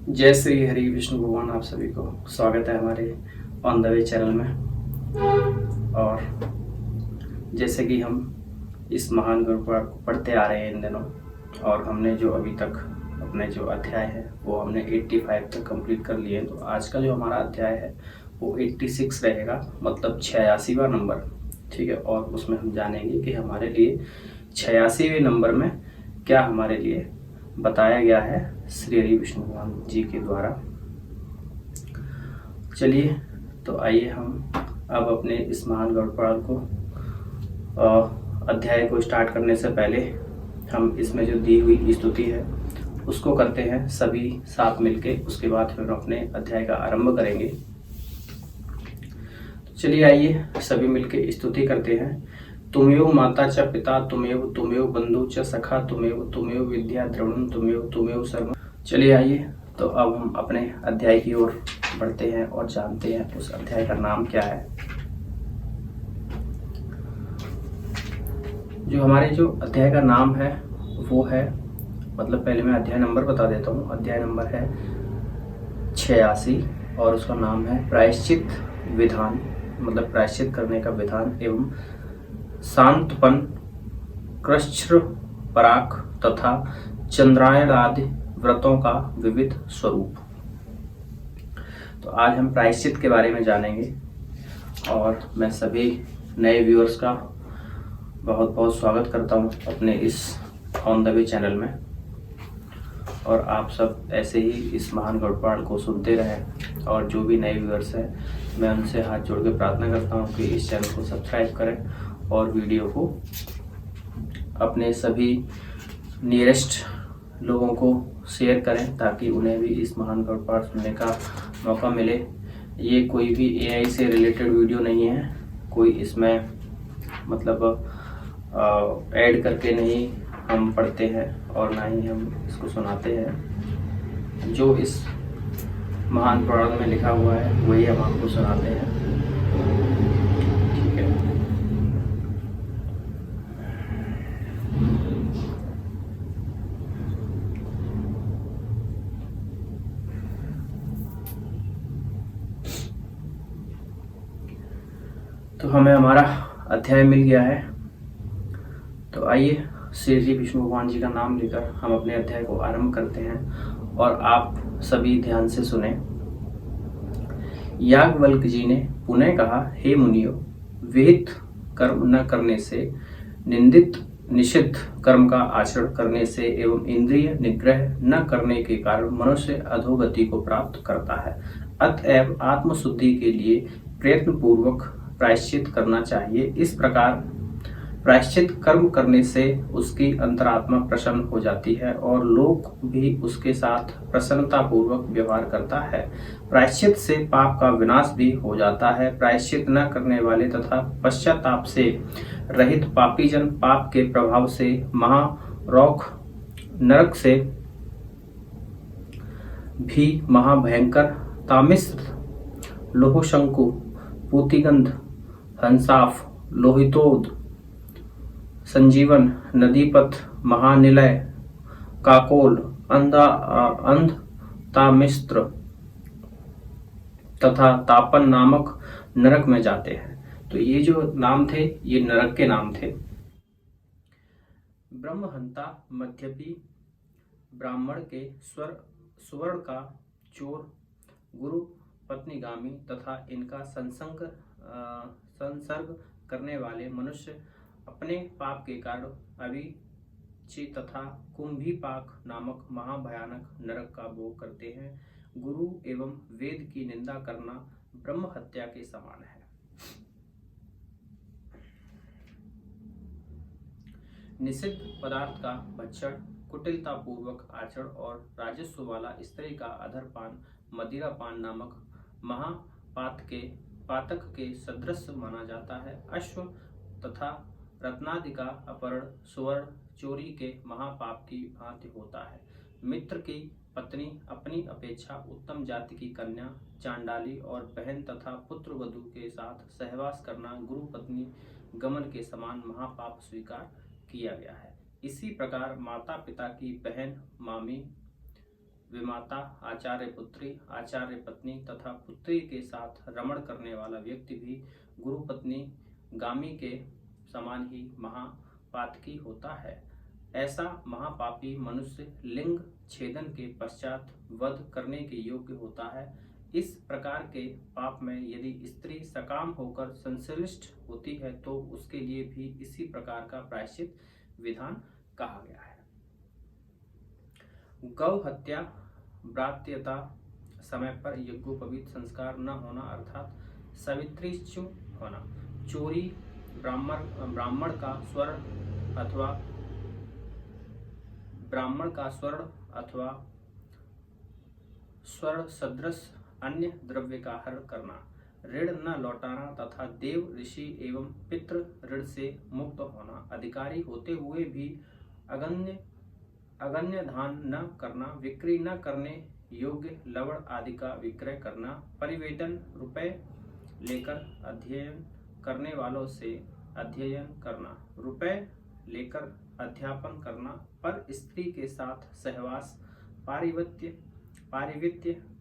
जय श्री हरि विष्णु भगवान। आप सभी को स्वागत है हमारे ऑन द वे चैनल में। और जैसे कि हम इस महान गुरु को पढ़ते आ रहे हैं इन दिनों, और हमने जो अभी तक अपने जो अध्याय है वो हमने 85 तक कंप्लीट कर लिए। तो आज का जो हमारा अध्याय है वो 86 रहेगा, मतलब 86वां नंबर। ठीक है, और उसमें हम जानेंगे कि हमारे लिए 86वें नंबर में क्या हमारे लिए बताया गया है श्री हरि विष्णु भगवान जी के द्वारा। चलिए, तो आइए हम अब अपने इस महान गौड़पाल को अध्याय को स्टार्ट करने से पहले हम इसमें जो दी हुई स्तुति है उसको करते हैं सभी साथ मिलके। उसके बाद फिर अपने अध्याय का आरंभ करेंगे। चलिए आइए सभी मिलके स्तुति करते हैं। तुमेव माता च पिता तुमेव बंधु च सखा तुमेव विद्या द्रविणम तुमेव सर्व। चलिए आइए, तो अब हम अपने अध्याय की ओर बढ़ते हैं और जानते हैं उस अध्याय का नाम क्या है। जो हमारे जो अध्याय का नाम है वो है, मतलब पहले मैं अध्याय नंबर बता देता हूँ। अध्याय नंबर है 86 और उसका नाम है प्रायश्चित विधान, मतलब प्रायश्चित करने का विधान एवं शांतपन, कृच्छ्र पराग तथा चंद्रायण आदि व्रतों का विविध स्वरूप। तो आज हम प्रायश्चित के बारे में जानेंगे, और मैं सभी नए व्यूअर्स का बहुत बहुत स्वागत करता हूं अपने इस ऑन द वे चैनल में। और आप सब ऐसे ही इस महान गौड़पाल को सुनते रहें। और जो भी नए व्यूअर्स हैं, मैं उनसे हाथ जोड़ के प्रार्थना करता हूं कि इस चैनल को सब्सक्राइब करें और वीडियो को अपने सभी नियरेस्ट लोगों को शेयर करें, ताकि उन्हें भी इस महान गौड़पाल सुनने का मौका मिले। ये कोई भी एआई से रिलेटेड वीडियो नहीं है, कोई इसमें मतलब ऐड करके नहीं हम पढ़ते हैं और ना ही हम इसको सुनाते हैं। जो इस महान पुराण में लिखा हुआ है वही हम आपको सुनाते हैं। ठीक है, तो हमें हमारा अध्याय मिल गया है। तो आइए श्री श्री विष्णु भगवान जी का नाम लेकर हम अपने अध्याय को आरंभ करते हैं, और आप सभी ध्यान से सुने। याज्ञवल्क्य जी ने पुनः कहा, हे मुनियो, विहित कर्म न करने से, निंदित निषिद्ध कर्म का आचरण करने से एवं इंद्रिय निग्रह न करने के कारण मनुष्य अधोगति को प्राप्त करता है। अतएव आत्मशुद्धि के लिए प्रयत्न पूर्वक प्रायश्चित करना चाहिए। इस प्रकार प्रायश्चित कर्म करने से उसकी अंतरात्मा प्रसन्न हो जाती है और लोग भी उसके साथ प्रसन्नता पूर्वक व्यवहार करता है। प्रायश्चित से पाप का विनाश भी हो जाता है। प्रायश्चित न करने वाले तथा पश्चाताप से रहित पापी जन पाप के प्रभाव से महारौख नरक से भी महाभयंकर तामिस्र, लोहशंकु, पूतिगंध, हंसाफ, लोहितोद, संजीवन, नदीपथ, महानिलय, काकोल, अंधतामिस्त्र तथा तापन नामक नरक में जाते हैं। तो ये जो नाम थे ये नरक के नाम थे। ब्रह्महंता, मध्यपी, ब्राह्मण के स्वर्ण का चोर, गुरु पत्नीगामी तथा इनका संसर्ग करने वाले मनुष्य अपने पाप के कारण अविची तथा कुंभीपाक नामक महाभयानक नरक का भोग करते हैं। गुरु एवं वेद की निंदा करना ब्रह्म हत्या के समान है। निषिद्ध पदार्थ का भक्षण, कुटिलता पूर्वक आचरण और राजस्व वाला स्त्री का अधरपान, मदिरापान नामक पातक के सदृश माना जाता है। अश्व तथा रत्नादि का अपहरण स्वर्ण चोरी के महापाप की भांति होता है। मित्र की पत्नी अपनी अपेक्षा उत्तम जाति की कन्या, चांडाली और बहन तथा पुत्र वधू के साथ सहवास करना गुरु पत्नी गमन के समान महापाप स्वीकार किया गया है। इसी प्रकार माता पिता की बहन, मामी, विमाता, आचार्य पुत्री, आचार्य पत्नी तथा पुत्री के साथ रमण करने वाला व्यक्ति भी गुरु पत्नी गामी के समान ही महापातकी होता है। ऐसा महापापी मनुष्य लिंग छेदन के पश्चात वध करने के योग्य होता है। इस प्रकार के पाप में यदि स्त्री सकाम होकर संश्लिष्ट होती है तो उसके लिए भी इसी प्रकार का प्रायश्चित विधान कहा गया है। गौ हत्या, भ्रात्यता, समय पर यज्ञोपवीत संस्कार न होना अर्थात सावित्रीच्यु होना, चोरी, ब्राह्मण का स्वर्ण अथवा स्वर्ण सदृश अन्य द्रव्य का हरण करना, ऋण न लौटाना तथा देव, ऋषि एवं पितृ ऋण से मुक्त होना, अधिकारी होते हुए भी अगण्य दान न करना, बिक्री न करने योग्य लवण आदि का विक्रय करना, परिवेदन रुपए लेकर अध्ययन करने वालों से अध्ययन करना, रुपए लेकर अध्यापन करना, पर स्त्री के साथ सहवास, पारिवित्य,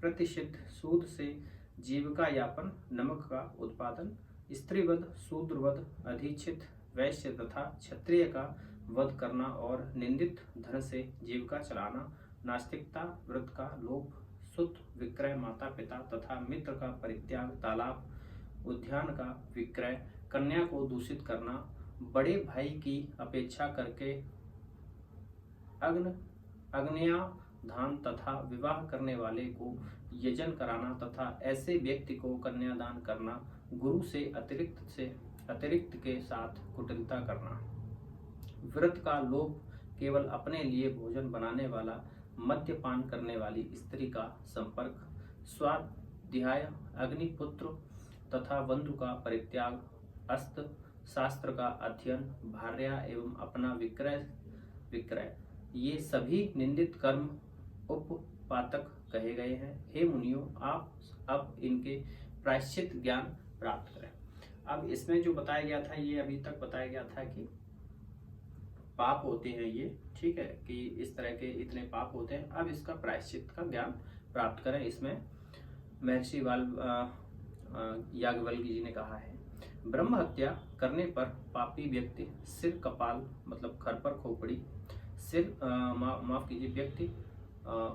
प्रतिषिद्ध, सूद से जीविका यापन, नमक का उत्पादन, स्त्रीवध, शूद्रवध, अधिचित, वैश्य तथा क्षत्रिय का वध करना और निंदित धन से जीविका चलाना, नास्तिकता, व्रत का लोभ, सुत विक्रय, माता पिता तथा मित्र का परित्याग, तालाब उद्यान का विक्रय, कन्या को दूषित करना, बड़े भाई की अपेक्षा करके अग्न्याधान तथा विवाह करने वाले को यजन कराना तथा ऐसे व्यक्ति को कन्यादान करना, गुरु से अतिरिक्त के साथ कुटिलता करना, व्रत का लोभ, केवल अपने लिए भोजन बनाने वाला, मद्यपान करने वाली स्त्री का संपर्क, स्वाध्याय, अग्निपुत्र तथा बंधु का परित्याग, अस्त्र शास्त्र का अध्ययन, भार्या एवं अपना विक्रय, ये सभी निंदित कर्म उपपातक कहे गए हैं। हे मुनियों, आप अब इनके प्रायश्चित ज्ञान प्राप्त करें। अब इसमें जो बताया गया था, ये अभी तक बताया गया था कि पाप होते हैं ये, ठीक है, कि इस तरह के इतने पाप होते हैं। अब इसका प्रायश्चित का ज्ञान प्राप्त करें। इसमें महर्षि याज्ञवल्क्य जी ने कहा है, ब्रह्म हत्या करने पर पापी व्यक्ति सिर, कपाल मतलब खर पर खोपड़ी, सिर माफ कीजिए, व्यक्ति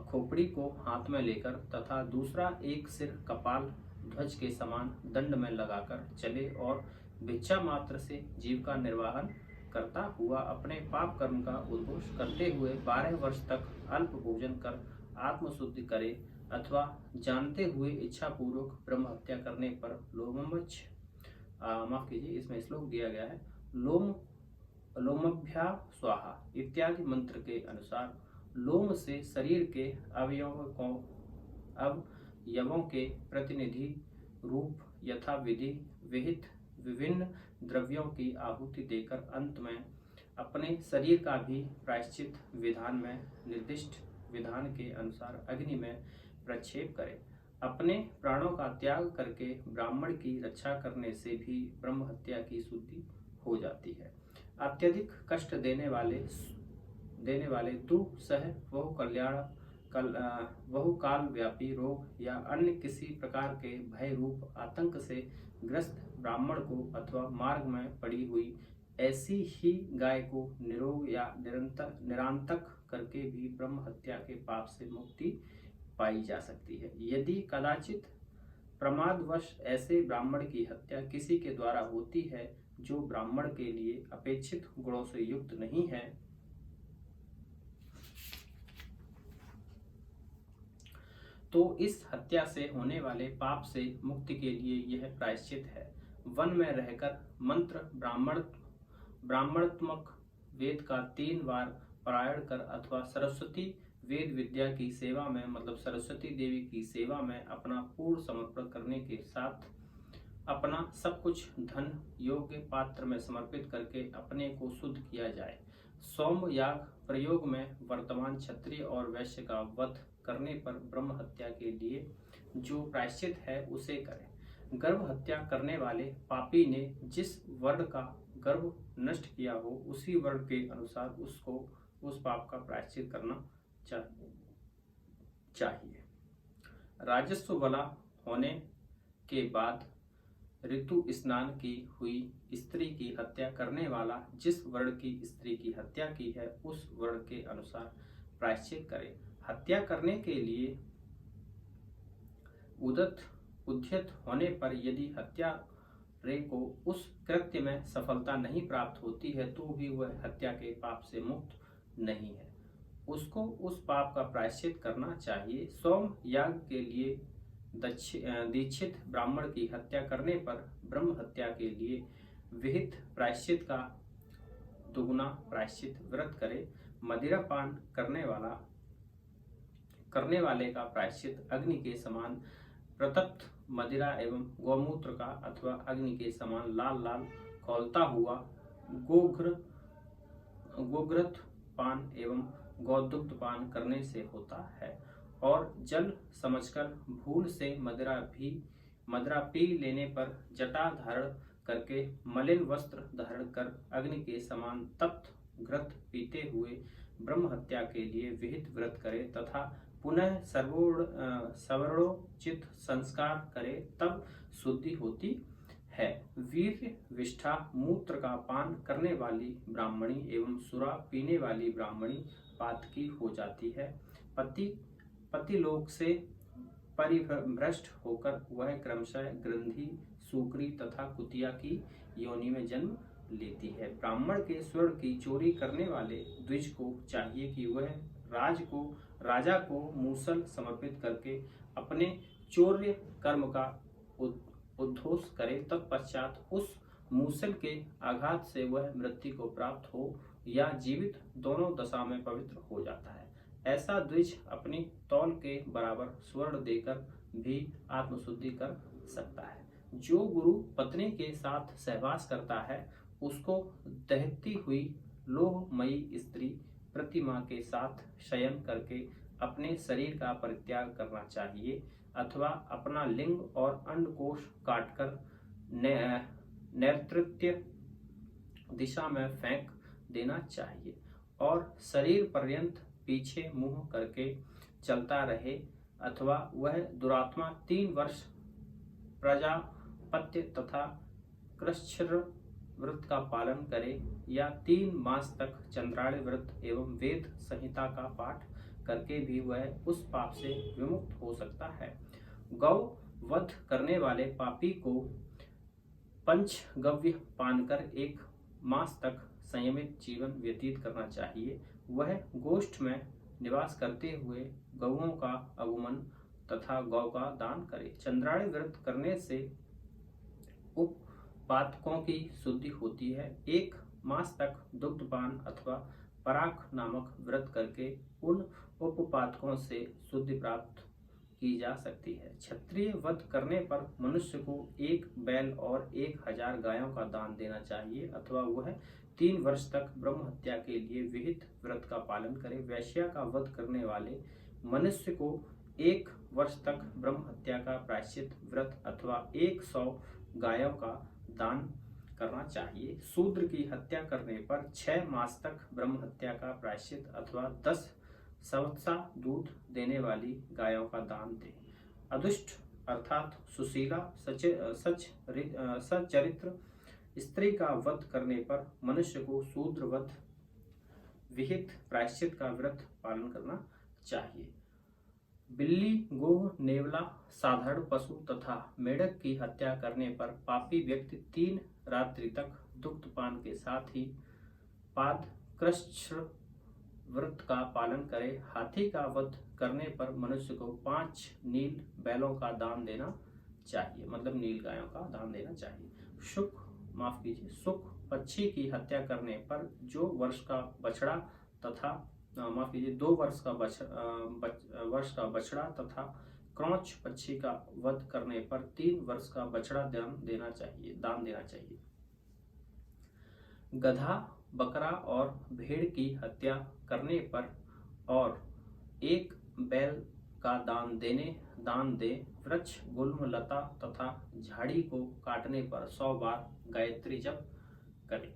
खोपड़ी को हाथ में लेकर तथा दूसरा एक सिर कपाल ध्वज के समान दंड में लगाकर चले और भिक्षा मात्र से जीविका निर्वाहन करता हुआ अपने पाप कर्म का उद्घोष करते हुए 12 वर्ष तक अल्प भोजन कर आत्मशुद्धि करे, अथवा जानते हुए इच्छा पूर्वक ब्रह्म हत्या करने पर माफ कीजिए, इसमें श्लोक दिया गया है, लोमभ्या स्वाहा इत्यादि मंत्र के अनुसार लोम से शरीर के अवयवों के प्रतिनिधि रूप यथा विधि विहित विभिन्न द्रव्यों की आहुति देकर अंत में अपने शरीर का भी प्रायश्चित विधान में निर्दिष्ट विधान के अनुसार अग्नि में प्रक्षेप करे। अपने प्राणों का त्याग करके ब्राह्मण की रक्षा करने से भी ब्रह्म हत्या की शुद्धि हो जाती है। अत्यधिक कष्ट देने वाले दुस्सह बहु काल व्यापी रोग या अन्य किसी प्रकार के भय रूप आतंक से ग्रस्त ब्राह्मण को अथवा मार्ग में पड़ी हुई ऐसी ही गाय को निरोग या निरांतक करके भी ब्रह्म हत्या के पाप से मुक्ति पाई जा सकती है। यदि कदाचित प्रमादवश ऐसे ब्राह्मण की हत्या किसी के द्वारा होती है जो ब्राह्मण के लिए अपेक्षित गुणों से युक्त नहीं है, तो इस हत्या से होने वाले पाप से मुक्ति के लिए यह प्रायश्चित है। वन में रहकर मंत्र ब्राह्मणात्मक वेद का 3 बार पारायण कर अथवा सरस्वती वेद विद्या की सेवा में मतलब सरस्वती देवी की सेवा में अपना पूर्ण समर्पण करने के साथ अपना सब कुछ धन योग्य पात्र में समर्पित करके अपने को शुद्ध किया जाए। सोम याग प्रयोग में वर्तमान क्षत्रिय और वैश्य का वध करने पर ब्रह्म हत्या के लिए जो प्रायश्चित है उसे करें। गर्भ हत्या करने वाले पापी ने जिस वर्ण का गर्भ नष्ट किया हो उसी वर्ण के अनुसार उसको उस पाप का प्रायश्चित करना चाहिए। चाहिए। राजस्व वाला होने के बाद ऋतु स्नान की हुई स्त्री की हत्या करने वाला जिस वर्ण की स्त्री की हत्या की है उस वर्ण के अनुसार प्रायश्चित करे। हत्या करने के लिए उद्यत होने पर यदि हत्यारे को उस कृत्य में सफलता नहीं प्राप्त होती है तो भी वह हत्या के पाप से मुक्त नहीं है, उसको उस पाप का प्रायश्चित करना चाहिए। सोम याग के लिए दीक्षित ब्राह्मण की हत्या करने पर ब्रह्म हत्या के लिए विहित प्रायश्चित का दुगुना प्रायश्चित व्रत करे। मदिरा पान करने वाले का प्रायश्चित अग्नि के समान प्रतप्त मदिरा एवं गौमूत्र का अथवा अग्नि के समान लाल लाल खौलता हुआ गोघृत पान एवं गौदुग्ध पान करने से होता है। और जल समझकर भूल से मदिरा पी लेने पर जटा धारण करके मलिन वस्त्र धारण कर अग्नि के समान तप्त घृत पीते हुए ब्रह्म हत्या के लिए विहित व्रत करे तथा पुनः सर्वोचित संस्कार करे, तब शुद्धि होती है। वीर्य विष्ठा मूत्र का पान करने वाली ब्राह्मणी एवं सुरा पीने वाली ब्राह्मणी पातकी हो जाती है। पति लोक से परिभ्रष्ट होकर वह क्रमशः ग्रंथि, सूकरी तथा कुतिया की योनि में जन्म लेती है। ब्राह्मण के स्वर्ण की चोरी करने वाले द्विज को चाहिए कि वह राजा को मूसल समर्पित करके अपने चौर्य कर्म का उद्घोष करे, तत्पश्चात उस मूसल के आघात से वह मृत्यु को प्राप्त हो या जीवित दोनों दशा में पवित्र हो जाता है। ऐसा द्विज अपनी तौल के बराबर स्वर्ण देकर भी आत्मशुद्धि कर सकता है। जो गुरु पत्नी के साथ सहवास करता है उसको दहती हुई लोहमयी स्त्री प्रतिमा के साथ शयन करके अपने शरीर का परित्याग करना चाहिए अथवा अपना लिंग और अंडकोश काटकर नैऋत्य दिशा में फेंक देना चाहिए और शरीर पर्यंत पीछे मुंह करके चलता रहे अथवा वह दुरात्मा 3 वर्ष प्रजापत्य तथा कृच्छ्र व्रत का पालन करे या 3 मास तक चंद्राणी व्रत एवं वेद संहिता का पाठ करके भी वह उस पाप से विमुक्त हो सकता है। गौ वध करने वाले पापी को पंचगव्य पानकर 1 मास तक संयमित जीवन व्यतीत करना चाहिए। वह गोष्ठ में निवास करते हुए गौओं का अगमन तथा गौ का दान करे। चंद्राणी व्रत करने से उपपातकों की शुद्धि होती है। 1 मास तक दुग्धपान अथवा पराख नामक व्रत करके उन उपपातकों से शुद्धि प्राप्त की जा सकती है। क्षत्रिय वध करने पर मनुष्य को 1 बैल और 1000 गायों का दान देना चाहिए अथवा वह 3 वर्ष तक ब्रह्म हत्या के लिए विहित व्रत का पालन करे। वैश्या का वध करने वाले मनुष्य को 1 वर्ष तक ब्रह्म हत्या का प्रायश्चित व्रत अथवा 100 गायों का दान करना चाहिए। शूद्र की हत्या करने पर 6 मास तक ब्रह्म हत्या का प्रायश्चित अथवा 10 संवत्सर दूध देने वाली गायों का दान दे। अदुष्ट अर्थात सुशीला सच्चरित्र स्त्री का वध करने पर मनुष्य को शूद्र वध विहित प्रायश्चित का व्रत पालन करना चाहिए। बिल्ली, गोह, नेवला, साधारण पशु तथा मेढक की हत्या करने पर पापी व्यक्ति 3 रात्रि तक दुग्धपान के साथ ही पादकृच्छ्र व्रत का पालन करे। हाथी का वध करने पर मनुष्य को 5 नील बैलों का दान देना चाहिए, मतलब नील गायों का दान देना चाहिए। सुख पक्षी की हत्या करने पर 2 वर्ष का बछड़ा तथा 2 वर्ष का बछड़ा तथा क्रौच पक्षी का वध करने पर 3 वर्ष का बछड़ा दान देना चाहिए। गधा, बकरा और भेड़ की हत्या करने पर और 1 बैल का दान दे। वृक्ष, गुल्म, लता तथा झाड़ी को काटने पर 100 बार गायत्री जप करे।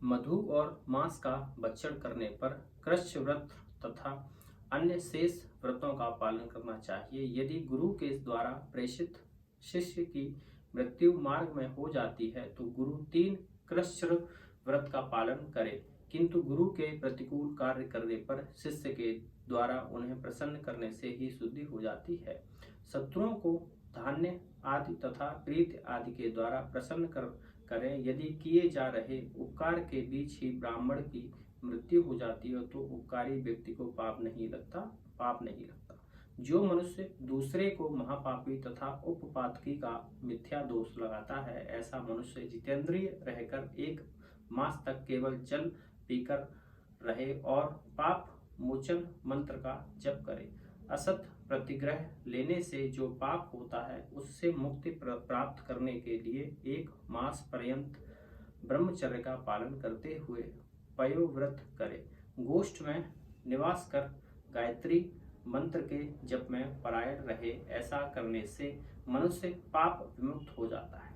मधु और मांस का भक्षण करने पर कृच्छ्र व्रत तथा अन्य शेष व्रतों का पालन करना चाहिए। यदि गुरु के द्वारा प्रेषित शिष्य की मृत्यु मार्ग में हो जाती है तो गुरु 3 कृच्छ्र व्रत का पालन करे, किंतु गुरु के प्रतिकूल कार्य करने पर शिष्य के द्वारा उन्हें प्रसन्न करने से ही शुद्धि हो जाती है। शत्रुओं को धान्य आदि तथा प्रीति आदि के द्वारा प्रसन्न करें। यदि किए जा रहे उपकार के बीच ही ब्राह्मण की मृत्यु हो जाती है तो उपकारी व्यक्ति को पाप नहीं लगता। जो मनुष्य दूसरे को महापापी तथा उपपातकी का मिथ्या दोष लगाता है, ऐसा मनुष्य जितेंद्रिय रहकर 1 मास तक केवल जल पीकर रहे और पाप मोचन मंत्र का जप करे। असत प्रतिग्रह लेने से जो पाप होता है उससे मुक्ति प्राप्त करने के लिए 1 मास पर्यंत ब्रह्मचर्य का पालन करते हुए पयोव्रत करे। गोष्ठ में निवास कर गायत्री मंत्र के जप में परायण रहे। ऐसा करने से मनुष्य पाप विमुक्त हो जाता है।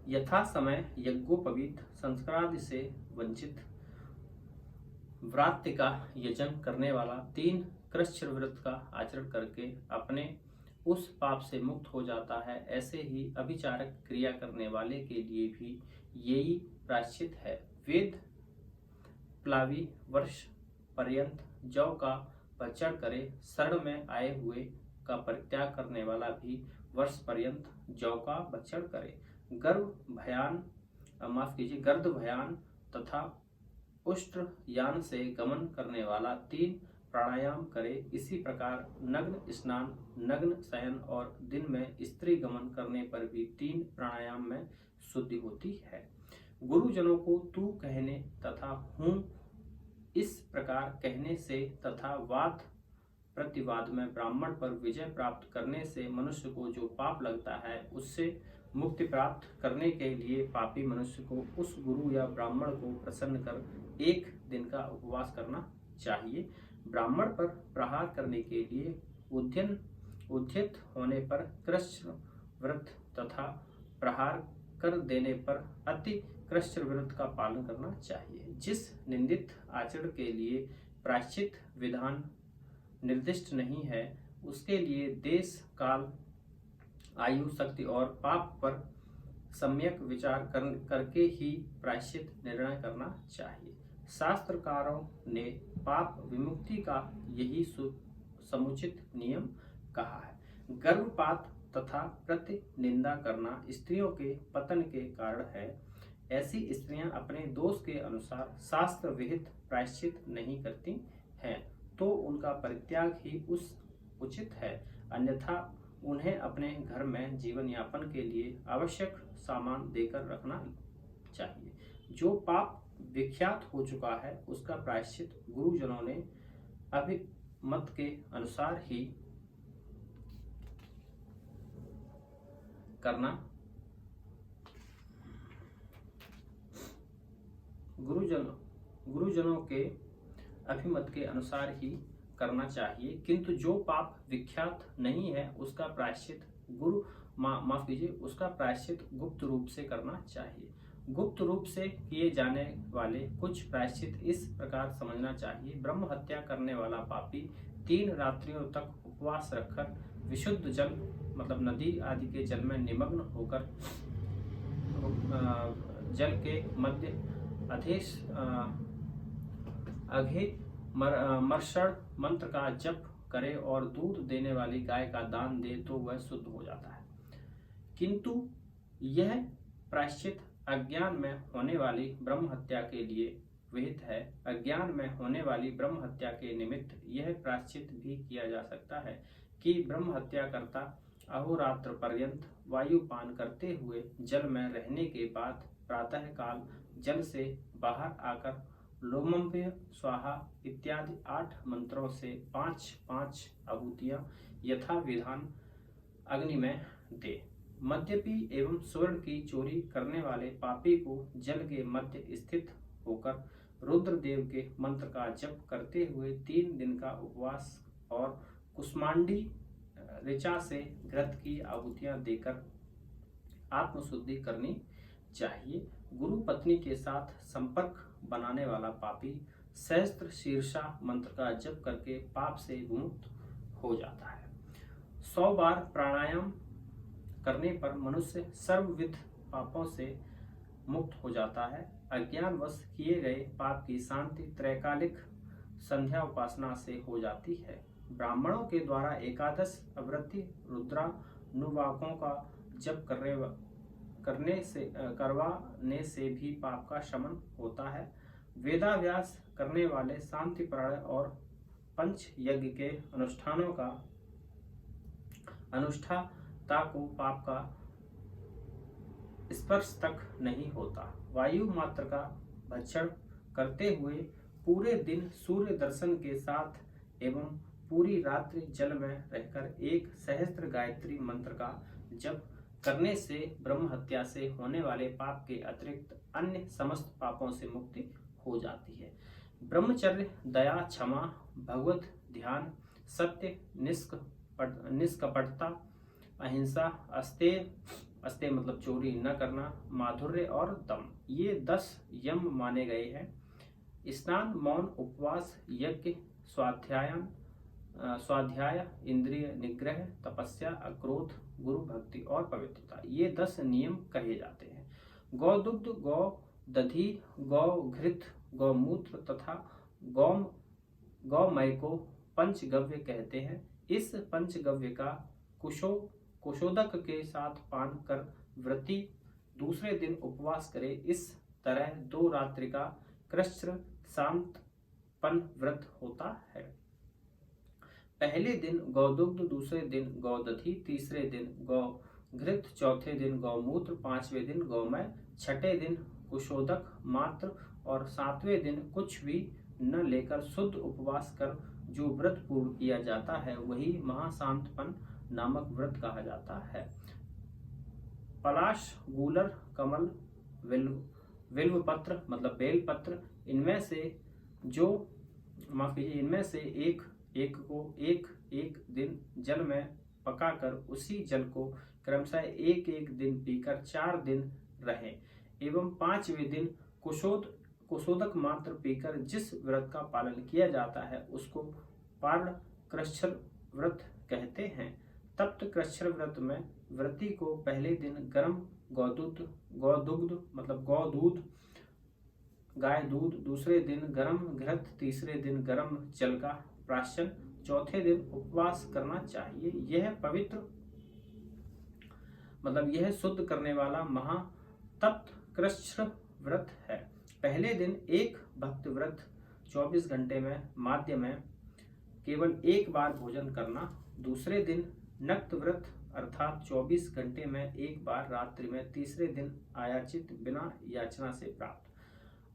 यथा समय यज्ञोपवीत संस्कारादि से वंचित व्रात्य का यजन करने वाला 3 कृच्छ्र व्रत का आचरण करके अपने उस पाप से मुक्त हो जाता है, ऐसे ही अभिचारक क्रिया करने वाले के लिए भी यही प्रायश्चित है। वेद प्लावी वर्ष पर्यंत जौ का भक्षण करे। शरण में आए हुए का परित्याग करने वाला भी वर्ष पर्यंत जौ का भक्षण करे। गर्द भयान तथा उष्ट्रयान से गमन करने वाला 3 प्राणायाम करे। इसी प्रकार नग्न स्नान, नग्न शयन और दिन में स्त्री गमन करने पर भी 3 प्राणायाम में शुद्धि होती है। गुरुजनों को तू कहने तथा हूँ इस प्रकार कहने से तथा वाद प्रतिवाद में ब्राह्मण पर विजय प्राप्त करने से मनुष्य को जो पाप लगता है उससे मुक्ति प्राप्त करने के लिए पापी मनुष्य को उस गुरु या ब्राह्मण को प्रसन्न कर 1 दिन का उपवास करना चाहिए। ब्राह्मण पर प्रहार करने के लिए उद्यत होने पर कृच्छ्र व्रत तथा प्रहार कर देने पर अति कृच्छ्र व्रत का पालन करना चाहिए। जिस निंदित आचरण के लिए प्रायश्चित विधान निर्दिष्ट नहीं है उसके लिए देश, काल, आयु, शक्ति और पाप पर सम्यक विचार करके ही प्रायश्चित निर्णय करना चाहिए। शास्त्रकारों ने पाप विमुक्ति का यही समुचित नियम कहा है। गर्भपात तथा प्रति निंदा करना स्त्रियों के पतन के कारण है। ऐसी स्त्रियां अपने दोष के अनुसार शास्त्र विहित प्रायश्चित नहीं करती हैं तो उनका परित्याग ही उचित है, अन्यथा उन्हें अपने घर में जीवन यापन के लिए आवश्यक सामान देकर रखना चाहिए। जो पाप विख्यात हो चुका है उसका प्रायश्चित गुरुजनों ने अभिमत के अनुसार ही करना गुरुजनों के अभिमत के अनुसार ही करना चाहिए, किंतु जो पाप विख्यात नहीं है उसका प्रायश्चित उसका प्रायश्चित गुप्त रूप से करना चाहिए। गुप्त रूप से किए जाने वाले कुछ प्रायश्चित इस प्रकार समझना चाहिए। ब्रह्म हत्या करने वाला पापी 3 रात्रियों तक उपवास रखकर विशुद्ध जल मतलब नदी आदि के जल में निमग्न होकर जल के मध्य मर्षण मंत्र का जप करे और दूध देने वाली गाय का दान दे तो वह शुद्ध हो जाता है। किंतु यह प्रायश्चित अज्ञान में होने वाली ब्रह्म हत्या के लिए विहित है। अज्ञान में होने वाली ब्रह्म हत्या के निमित्त यह प्रायश्चित भी किया जा सकता है कि ब्रह्म हत्या करता अहोरात्र पर्यंत वायुपान करते हुए जल में रहने के बाद प्रातः काल जल से बाहर आकर लोमम्भ्य स्वाहा इत्यादि 8 मंत्रों से 5-5 आहुतियां यथा विधान अग्नि में दे। मद्यपी एवं स्वर्ण की चोरी करने वाले पापी को जल के मध्य स्थित होकर रुद्रदेव के मंत्र का जप करते हुए 3 दिन का उपवास और कुष्मांडी ऋचा से घृत की आहुतियां देकर आत्मशुद्धि करनी चाहिए। गुरु पत्नी के साथ संपर्क बनाने वाला पापी सहस्त्र शीर्षा मंत्र का जप करके पाप से विमुक्त हो जाता है। 100 बार प्राणायाम करने पर मनुष्य सर्वविध पापों से मुक्त हो जाता है। अज्ञानवश किए गए पाप की शांति त्रैकालिक संध्या उपासना से हो जाती है। ब्राह्मणों के द्वारा एकादश अवृत्ति रुद्रानुवाकों का जप करवाने से भी पाप का शमन होता है। वेदाभ्यास करने वाले शांतिप्राय और पंच यज्ञ के अनुष्ठाता को पाप का स्पर्श तक नहीं होता। वायु मात्र का भक्षण करते हुए पूरे दिन सूर्य दर्शन के साथ एवं पूरी रात्रि जल में रहकर एक सहस्त्र गायत्री मंत्र का जप करने से ब्रह्म हत्या से होने वाले पाप के अतिरिक्त अन्य समस्त पापों से मुक्ति हो जाती है। ब्रह्मचर्य, दया, क्षमा, भगवत ध्यान, सत्य, निष्कपटता, अहिंसा, अस्तेय मतलब चोरी न करना, माधुर्य और दम, ये 10 यम माने गए हैं। स्नान, मौन, उपवास, यज्ञ, स्वाध्याय, इंद्रिय निग्रह, तपस्या, अक्रोध, गुरु भक्ति और पवित्रता, ये 10 नियम कहे जाते हैं। गौदुग्ध, गौ दधि, गौ घृत, गौमूत्र तथा गौमय को पंचगव्य कहते हैं। इस पंचगव्य का कुशोदक के साथ पान कर व्रती दूसरे दिन उपवास करे। इस तरह 2 रात्रि का कृच्छ्र शांतपन व्रत होता है। पहले दिन गौदुग्ध, दूसरे दिन गौदधि, तीसरे दिन गौघृत, चौथे दिन गौमूत्र, 5वें दिन गौमय, 6ठे दिन कुशोदक मात्र और 7वें दिन कुछ भी न लेकर शुद्ध उपवास कर जो व्रत पूर्ण किया जाता है वही महाशांतपन नामक व्रत कहा जाता है। पलाश, गूलर, कमल, विल्वपत्र मतलब बेलपत्र, इनमें से एक को एक दिन जल में पकाकर उसी जल को क्रमशः एक दिन पीकर 4 दिन रहे एवं 5वें दिन कुशोदक मात्र पीकर जिस व्रत का पालन किया जाता है उसको पार्ण कृच्छ्र व्रत कहते हैं। तप्त कृच्छ्र व्रत में व्रती को पहले दिन गर्म गौदुग्ध मतलब गौदूध गाय दूध, दूसरे दिन गर्म घृत, तीसरे दिन गर्म जल का प्राशन, चौथे दिन उपवास करना चाहिए। यह पवित्र मतलब यह शुद्ध करने वाला महातप्त कृच्छ्र व्रत है। पहले दिन एक भक्त व्रत 24 घंटे में माध्य में केवल एक बार भोजन करना, दूसरे दिन नक्त व्रत अर्थात 24 घंटे में एक बार रात्रि में, तीसरे दिन आयाचित बिना याचना से प्राप्त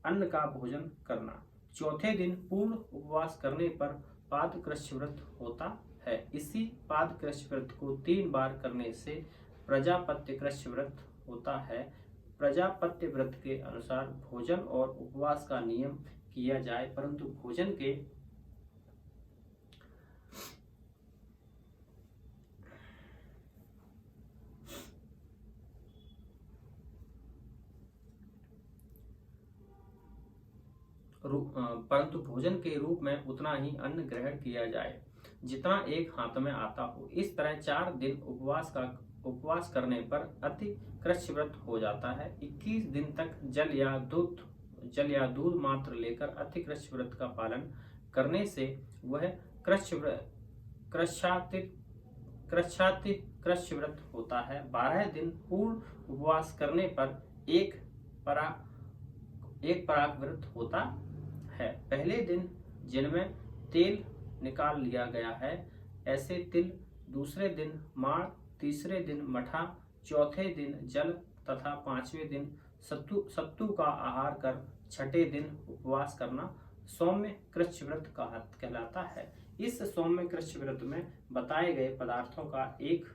अन्न का भोजन करना, चौथे दिन पूर्ण उपवास करने पर पादकृच्छ्र व्रत होता है। इसी पादकृच्छ्र व्रत को 3 बार करने से प्रजापत्यकृच्छ्र व्रत होता है। प्रजापत्य व्रत के अनुसार भोजन और उपवास का नियम किया जाए परंतु भोजन के रूप में उतना ही अन्न ग्रहण किया जाए जितना एक हाथ में आता हो। इस तरह 4 दिन उपवास करने पर अति कृच्छ्र व्रत हो जाता है। 21 दिन तक जल या दूध मात्र लेकर अति कृच्छ्र व्रत का पालन करने से वह कृच्छ्र व्रत होता है। 12 दिन पूर्ण उपवास करने पर एक पराग व्रत होता है। पहले दिन जिनमें तेल निकाल लिया गया है ऐसे तिल, दूसरे दिन माड़, तीसरे दिन मठा, चौथे दिन जल तथा 5वें दिन सत्तू का आहार कर 6ठे दिन उपवास करना सौम्य कृच्छ्र व्रत कहलाता है। इस सौम्य कृच्छ्र व्रत में बताए गए पदार्थों का एक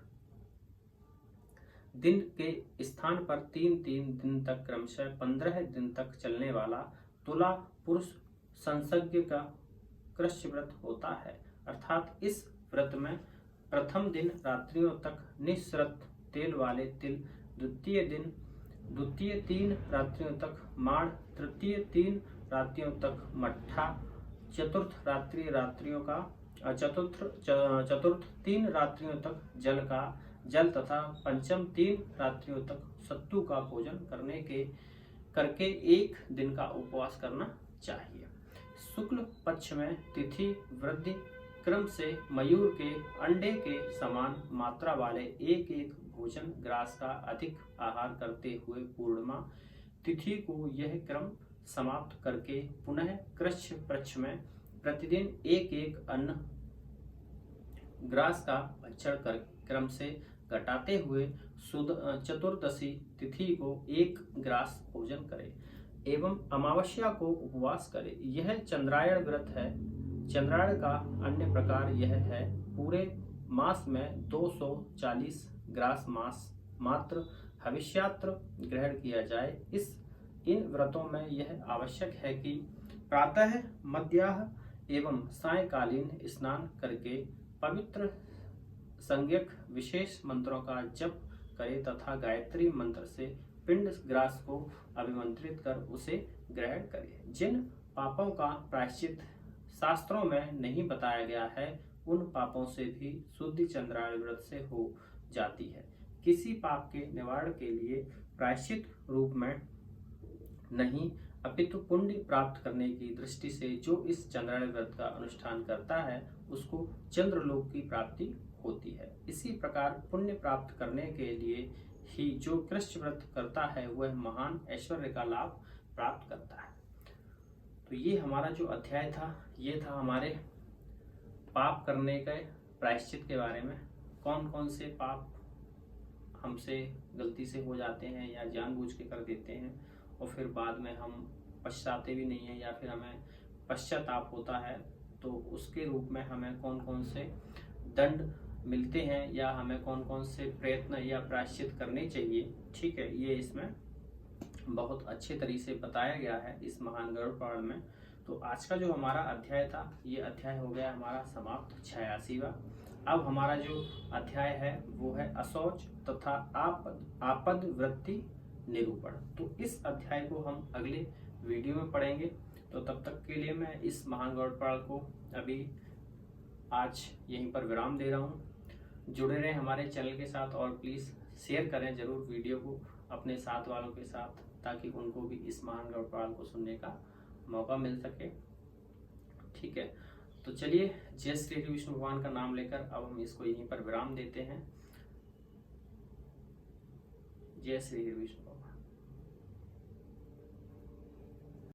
दिन के स्थान पर 3-3 दिन तक क्रमशः 15 दिन तक चलने वाला तुला पुरुष संसर्ग का कृच्छ्र व्रत होता है। अर्थात इस व्रत में प्रथम दिन रात्रियों तक निःसृत तेल वाले तिल, द्वितीय 3 रात्रियों तक माड़, तृतीय 3 रात्रियों तक मट्ठा, चतुर्थ चतुर्थ 3 रात्रियों तक जल तथा पंचम 3 रात्रियों तक सत्तू का भोजन करके 1 दिन का उपवास करना चाहिए। शुक्ल पक्ष में तिथि वृद्धि क्रम से मयूर के अंडे के समान मात्रा वाले एक भोजन ग्रास का अधिक आहार करते हुए पूर्णिमा तिथि को यह क्रम समाप्त करके पुनः कृष्ण पक्ष में प्रतिदिन एक अन्न ग्रास का भक्षण कर क्रम से घटाते हुए चतुर्दशी तिथि को 1 ग्रास भोजन करे एवं अमावस्या को उपवास करे। यह चंद्रायण व्रत है। चंद्रायण का अन्य प्रकार यह है, पूरे मास में 240 ग्रास मात्र हविष्यात्र ग्रहण किया जाए। इन व्रतों में यह आवश्यक है कि प्रातः, मध्याह्न एवं सायंकालीन स्नान करके पवित्र संज्ञक विशेष मंत्रों का जप करे तथा गायत्री मंत्र से पिंड ग्रास को अभिमंत्रित कर उसे ग्रहण करे। जिन पापों का प्रायश्चित शास्त्रों में नहीं बताया गया है, उन पापों से भी शुद्धि चंद्रायण व्रत से हो जाती है। किसी पाप के निवारण के लिए प्रायश्चित रूप में नहीं, अपितु पुण्य प्राप्त करने की दृष्टि से जो इस चंद्रायण व्रत का अनुष्ठान करता है उसको चंद्रलोक की प्राप्ति होती है। इसी प्रकार पुण्य प्राप्त करने के लिए ही जो कृष्ण व्रत करता है वह महान ऐश्वर्य का लाभ प्राप्त करता है। तो ये हमारा जो अध्याय था, ये था हमारे पाप करने के प्रायश्चित के बारे में। कौन कौन से पाप हमसे गलती से हो जाते हैं या जानबूझ के कर देते हैं और फिर बाद में हम पछताते भी नहीं हैं या फिर हमें पश्चाताप होता है, तो उसके रूप में हमें कौन कौन से दंड मिलते हैं या हमें कौन कौन से प्रयत्न या प्रायश्चित करने चाहिए। ठीक है, ये इसमें बहुत अच्छे तरीके से बताया गया है इस महान गरुड़ पुराण में। तो आज का जो हमारा अध्याय था, ये अध्याय हो गया हमारा समाप्त 86वां। अब हमारा जो अध्याय है वो है अशौच तथा आपद वृत्ति निरूपण। तो इस अध्याय को हम अगले वीडियो में पढ़ेंगे। तो तब तक के लिए मैं इस महान गरुड़ पुराण को अभी आज यहीं पर विराम दे रहा हूँ। जुड़े रहें हमारे चैनल के साथ और प्लीज़ शेयर करें जरूर वीडियो को अपने साथ वालों के साथ, ताकि उनको भी इस महान गरुड़ पुराण को सुनने का मौका मिल सके। ठीक है, तो चलिए जय श्री विष्णु भगवान का नाम लेकर अब हम इसको यहीं पर विराम देते हैं। जय श्री विष्णु।